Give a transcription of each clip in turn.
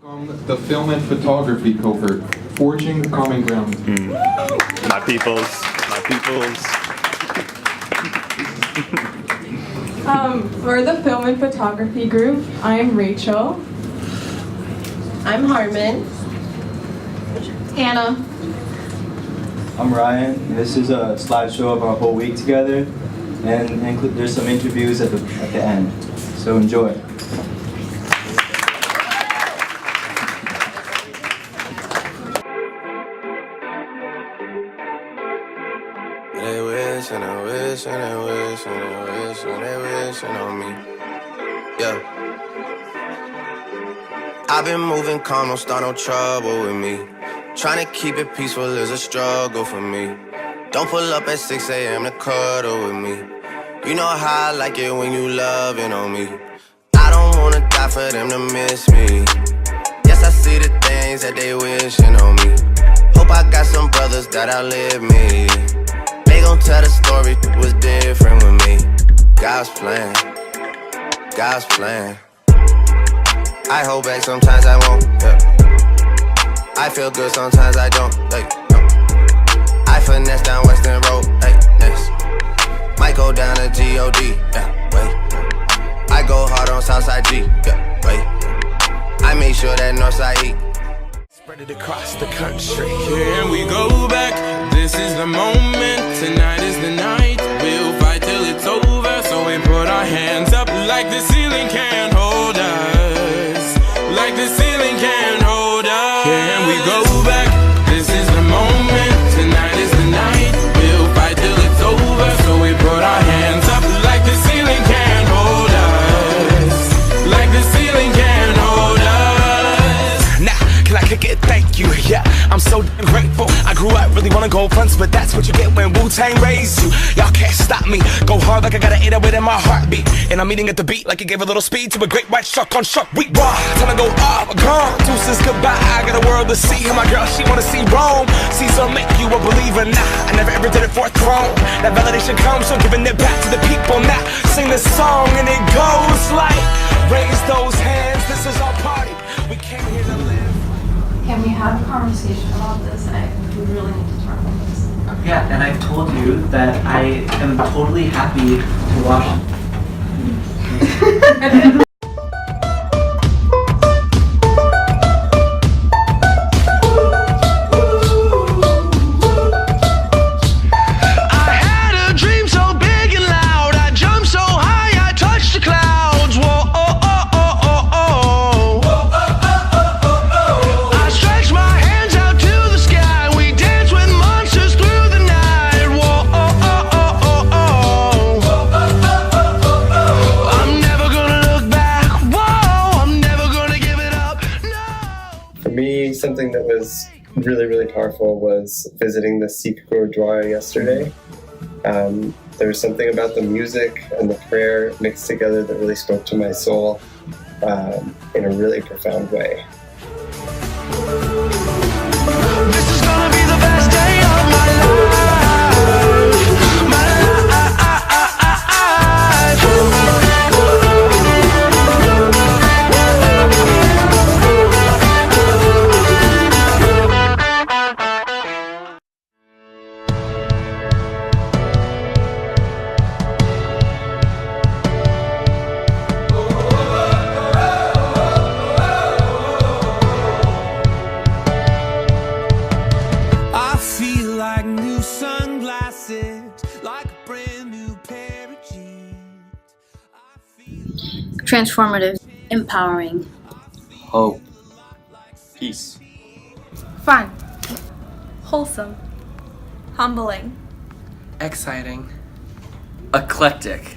The film and photography cohort, forging common ground. My peoples. For the film and photography group, I'm Rachel. I'm Harmon. Anna. I'm Ryan. This is a slideshow of our whole week together, and there's some interviews at the end. So enjoy. They wish and they wish and they wish and they wish and they wishing on me. Yeah. I've been moving calm, don't start no trouble with me. Trying to keep it peaceful is a struggle for me. Don't pull up at 6 a.m. to cuddle with me. You know how I like it when you loving on me. I don't wanna die for them to miss me. Yes, I see the things that they wishing on me. Hope I got some brothers that outlive me. They gon' tell the story was different with me. God's plan, God's plan. I hold back, sometimes I won't, yeah. I feel good, sometimes I don't, like, no. I finesse down Western Road, like, next. Might go down to G.O.D., yeah, wait. I go hard on Southside G, yeah, wait. I make sure that Northside E. Spread it across the country. Here we go back. This is the moment. Tonight is the night. We'll fight till it's over. So we put our hands up like the ceiling can't hold us. Like the ceiling can't hold us. Here we go back. This is the moment. Tonight is the night. We'll fight till it's over. So we put our hands up like the ceiling can't hold us. Like the ceiling can't hold us. Nah, can I kick it? Thank you, yeah, I'm so grateful. I grew up really wanna go fronts, but that's what you get when Wu-Tang raised you. Y'all can't stop me, go hard like I got an 808 in my heartbeat. And I'm eating at the beat like it gave a little speed to a great white shark on shark week. Raw, time to go off, gone, deuces goodbye. I got a world to see, and my girl, she wanna see Rome. Caesar make you a believer, nah, I never ever did it for a throne. That validation comes, so giving it back to the people. Now, sing this song and it goes like, raise those hands, this is our party. We came here to live. Can we have a conversation about this? We really need to talk about this. Yeah, and I've told you that I am totally happy to watch. Something that was really powerful was visiting the Sikh Gurdwara yesterday. There was something about the music and the prayer mixed together that really spoke to my soul in a really profound way. This is gonna be the best day of my life. My Transformative, empowering, Hope, peace, Fun. Wholesome. Humbling. Exciting, eclectic,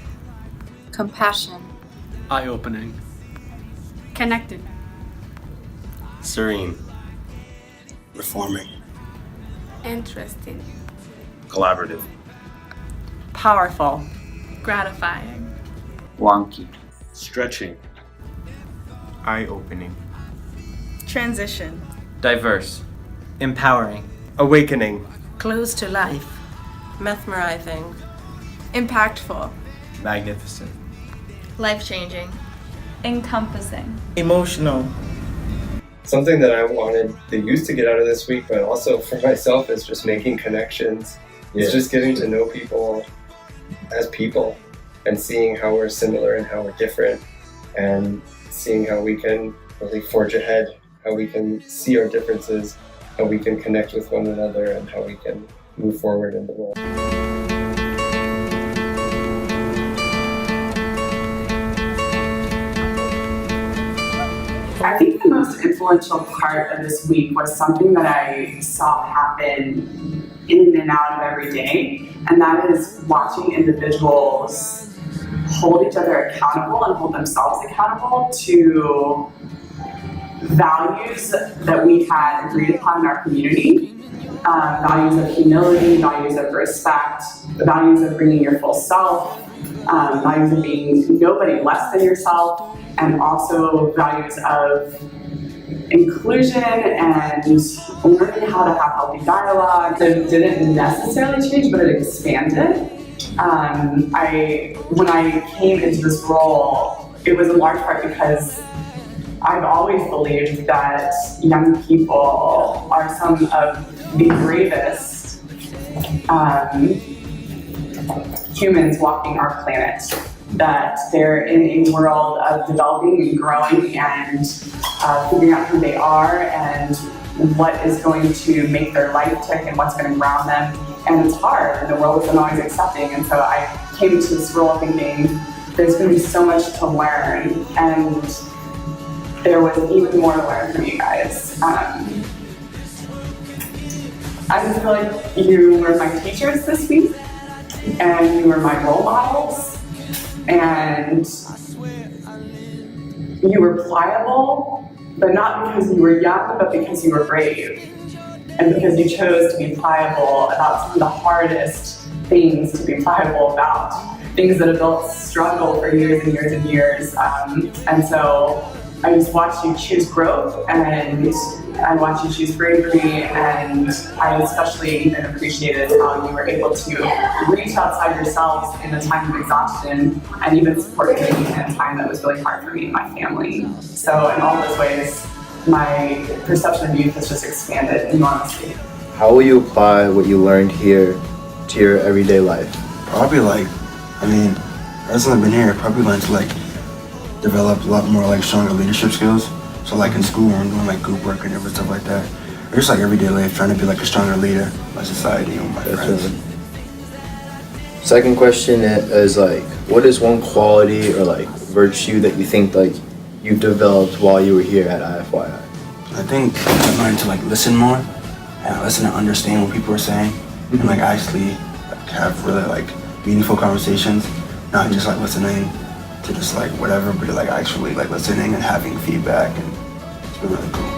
compassion, eye-opening, Connected. serene, Reforming. Interesting. collaborative, Powerful. Gratifying. wonky, stretching, Eye-opening. Transition. diverse, Empowering. awakening, Close to life. Mesmerizing. Impactful. magnificent, Life-changing. Encompassing. Emotional. something that I wanted the youth to get out of this week, but also for myself, is just making connections. It's just getting to know people as people and seeing how we're similar and how we're different, and seeing how we can really forge ahead, how we can see our differences, how we can connect with one another, and how we can move forward in the world. I think the most influential part of this week was something that I saw happen in and out of every day, and that is watching individuals hold each other accountable and hold themselves accountable to values that we had agreed upon in our community. Values of humility, values of respect, values of bringing your full self, values of being nobody less than yourself, and also values of inclusion and learning how to have healthy dialogue. It didn't necessarily change, but it expanded. When I came into this role, it was in large part because I've always believed that young people are some of the bravest humans walking our planet. That they're in a world of developing and growing and figuring out who they are and what is going to make their life tick and what's going to ground them. And it's hard, and the world isn't always accepting. And so I came into this role thinking there's going to be so much to learn, and there was even more to learn from you guys. I just feel like you were my teachers this week, and you were my role models, and you were pliable, but not because you were young, but because you were brave. And because you chose to be pliable about some of the hardest things to be pliable about, things that adults struggle for years and years and years. And so I just watched you choose growth, and I watched you choose bravery, and I especially even appreciated how you were able to reach outside yourselves in a time of exhaustion and even support me in a time that was really hard for me and my family. So in all those ways, my perception of youth has just expanded enormously. How will you apply what you learned here to your everyday life? Probably as I've been here, I probably learned to develop a lot more stronger leadership skills. So in school, when I'm doing group work and different stuff like that, or just everyday life, trying to be a stronger leader in my society and my friends. Right. Second question is what is one quality or virtue that you think you developed while you were here at IFYI? I think I learned to listen more and listen and understand what people are saying, and actually have really meaningful conversations, not just listening to just whatever, but actually listening and having feedback, and it's been really cool.